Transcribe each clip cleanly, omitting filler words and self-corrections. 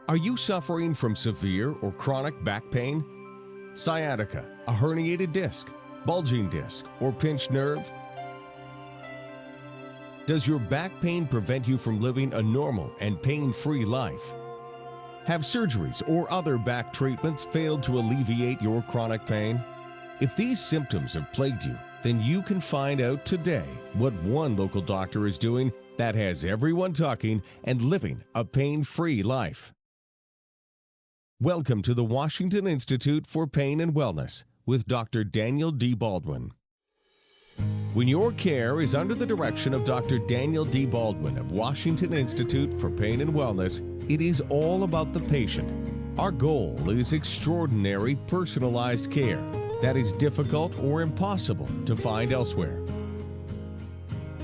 Are you suffering from severe or chronic back pain? Sciatica, a herniated disc, bulging disc, or pinched nerve? Does your back pain prevent you from living a normal and pain-free life? Have surgeries or other back treatments failed to alleviate your chronic pain? If these symptoms have plagued you, then you can find out today what one local doctor is doing that has everyone talking and living a pain-free life. Welcome to the Washington Institute for Pain and Wellness with Dr. Daniel D. Baldwin. When your care is under the direction of Dr. Daniel D. Baldwin of Washington Institute for Pain and Wellness, it is all about the patient. Our goal is extraordinary personalized care that is difficult or impossible to find elsewhere.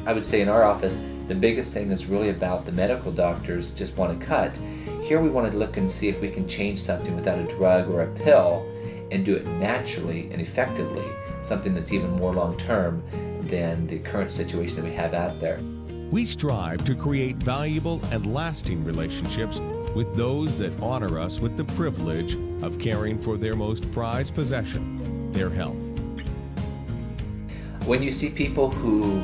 I would say in our office, the biggest thing is really about the medical doctors just want to cut. Here we want to look and see if we can change something without a drug or a pill and do it naturally and effectively, something that's even more long-term than the current situation that we have out there. We strive to create valuable and lasting relationships with those that honor us with the privilege of caring for their most prized possession, their health. When you see people who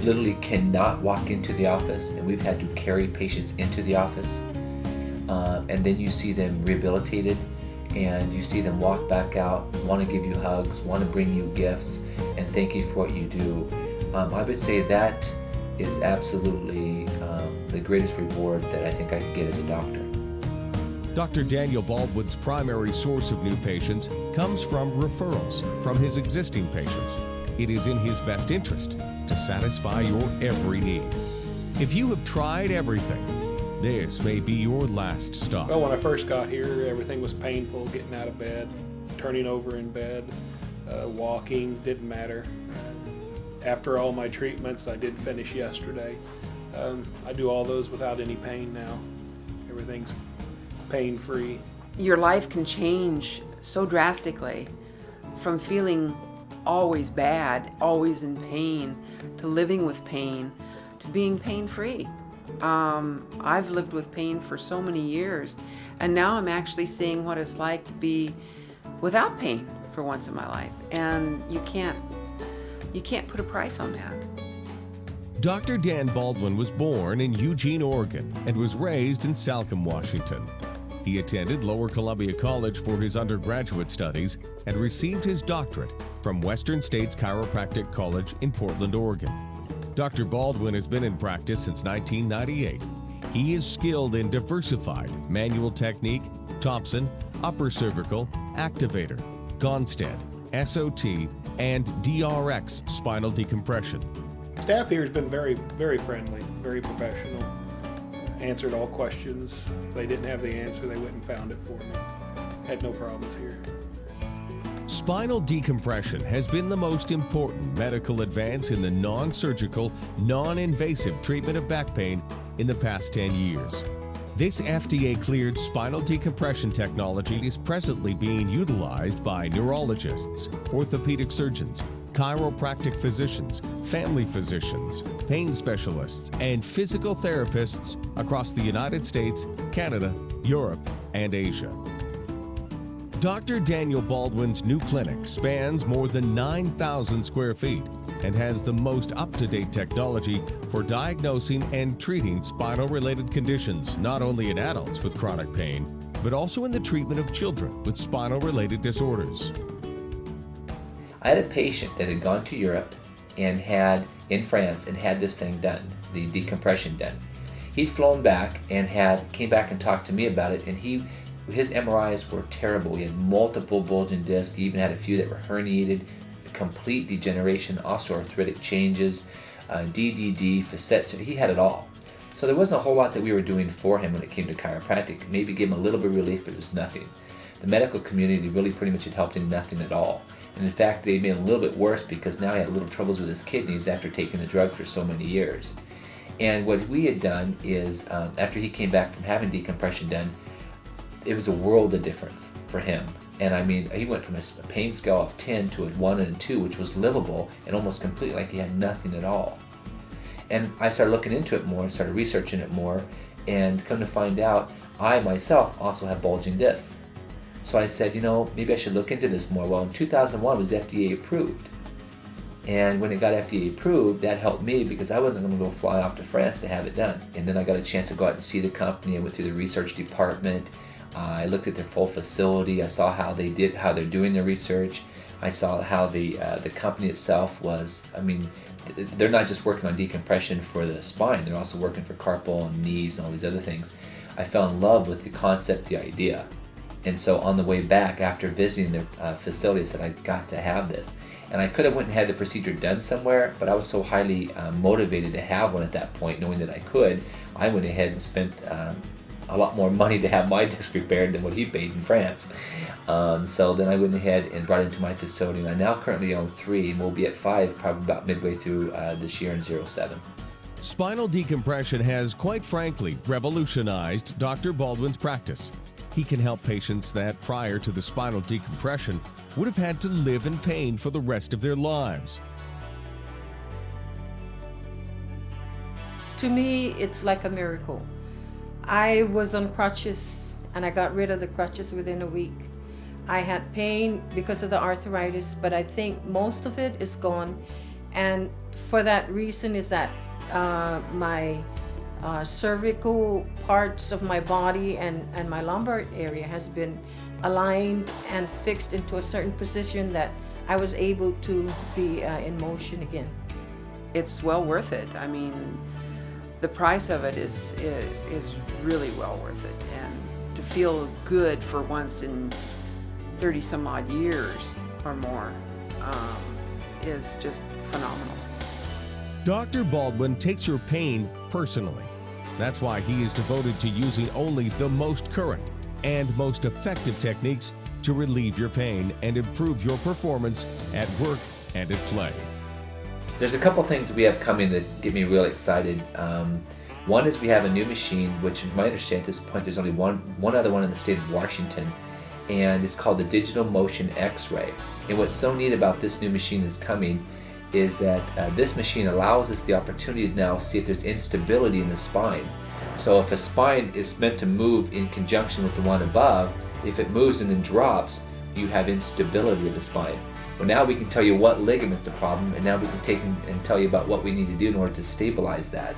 literally cannot walk into the office, and we've had to carry patients into the office, and then you see them rehabilitated, and you see them walk back out, want to give you hugs, want to bring you gifts, and thank you for what you do. I would say that is absolutely the greatest reward that I think I could get as a doctor. Dr. Daniel Baldwin's primary source of new patients comes from referrals from his existing patients. It is in his best interest to satisfy your every need. If you have tried everything, this may be your last stop. Well, when I first got here, everything was painful, getting out of bed, turning over in bed, walking, didn't matter. After all my treatments, I did finish yesterday. I do all those without any pain now. Everything's pain-free. Your life can change so drastically from feeling always bad, always in pain, to living with pain, to being pain-free. I've lived with pain for so many years, and now I'm actually seeing what it's like to be without pain for once in my life, and you can't put a price on that. Dr. Dan Baldwin was born in Eugene, Oregon, and was raised in Salcombe, Washington. He attended Lower Columbia College for his undergraduate studies and received his doctorate from Western States Chiropractic College in Portland, Oregon. Dr. Baldwin has been in practice since 1998. He is skilled in diversified manual technique, Thompson, upper cervical, activator, Gonstead, SOT, and DRX spinal decompression. Staff here has been very, very friendly, very professional. Answered all questions. If they didn't have the answer, they went and found it for me. Had no problems here. Spinal decompression has been the most important medical advance in the non-surgical, non-invasive treatment of back pain in the past 10 years. This FDA-cleared spinal decompression technology is presently being utilized by neurologists, orthopedic surgeons, chiropractic physicians, family physicians, pain specialists, and physical therapists across the United States, Canada, Europe, and Asia. Dr. Daniel Baldwin's new clinic spans more than 9,000 square feet and has the most up-to-date technology for diagnosing and treating spinal-related conditions, not only in adults with chronic pain, but also in the treatment of children with spinal-related disorders. I had a patient that had gone to Europe and in France and had this thing done, the decompression done. He'd flown back and came back and talked to me about it, and his MRIs were terrible. He had multiple bulging discs. He even had a few that were herniated, complete degeneration, osteoarthritic changes, DDD, facets. He had it all. So there wasn't a whole lot that we were doing for him when it came to chiropractic. Maybe give him a little bit of relief, but it was nothing. The medical community really pretty much had helped him nothing at all. And in fact, they made it a little bit worse because now he had little troubles with his kidneys after taking the drug for so many years. And what we had done is, after he came back from having decompression done, it was a world of difference for him. And I mean, he went from a pain scale of 10 to a 1 and a 2, which was livable and almost completely like he had nothing at all. And I started looking into it more, started researching it more, And come to find out, I myself also have bulging discs. So I said, you know, maybe I should look into this more. Well, in 2001 it was FDA approved. And when it got FDA approved, that helped me because I wasn't going to go fly off to France to have it done. And then I got a chance to go out and see the company. I went through the research department. I looked at their full facility. I saw how they're doing their research. I saw how the company itself was, I mean, they're not just working on decompression for the spine, they're also working for carpal and knees and all these other things. I fell in love with the concept, the idea. And so on the way back, after visiting their facility, I said, I got to have this. And I could have went and had the procedure done somewhere, but I was so highly motivated to have one at that point, knowing that I could. I went ahead and spent a lot more money to have my disc repaired than what he paid in France. So then I went ahead and brought it into my facility, and I now currently own 3, and we'll be at 5 probably about midway through this year in 07. Spinal decompression has, quite frankly, revolutionized Dr. Baldwin's practice. He can help patients that, prior to the spinal decompression, would have had to live in pain for the rest of their lives. To me, it's like a miracle. I was on crutches and I got rid of the crutches within a week. I had pain because of the arthritis, but I think most of it is gone. And for that reason is that my cervical parts of my body and my lumbar area has been aligned and fixed into a certain position that I was able to be in motion again. It's well worth it. I mean, the price of it is really well worth it. And to feel good for once in 30 some odd years or more is just phenomenal. Dr. Baldwin takes your pain personally. That's why he is devoted to using only the most current and most effective techniques to relieve your pain and improve your performance at work and at play. There's a couple things we have coming that get me really excited. One is we have a new machine, which from my understanding at this point there's only one other one in the state of Washington, and it's called the Digital Motion X-Ray. And what's so neat about this new machine that's coming is that this machine allows us the opportunity to now see if there's instability in the spine. So if a spine is meant to move in conjunction with the one above, if it moves and then drops, you have instability of the spine. Well, now we can tell you what ligament's the problem, and now we can take and tell you about what we need to do in order to stabilize that.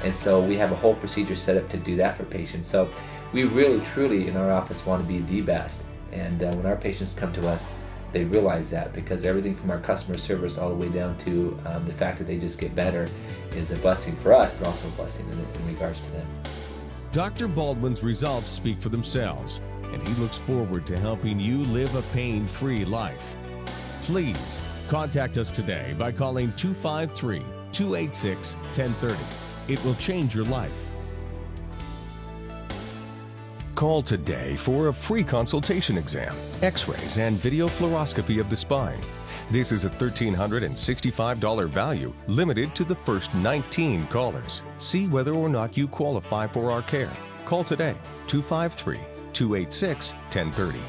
And so we have a whole procedure set up to do that for patients. So we really, truly in our office want to be the best. And when our patients come to us, they realize that, because everything from our customer service all the way down to the fact that they just get better is a blessing for us, but also a blessing in regards to them. Dr. Baldwin's results speak for themselves, and he looks forward to helping you live a pain-free life. Please contact us today by calling 253-286-1030. It will change your life. Call today for a free consultation exam, x-rays, and video fluoroscopy of the spine. This is a $1,365 value, limited to the first 19 callers. See whether or not you qualify for our care. Call today, 253-286-1030.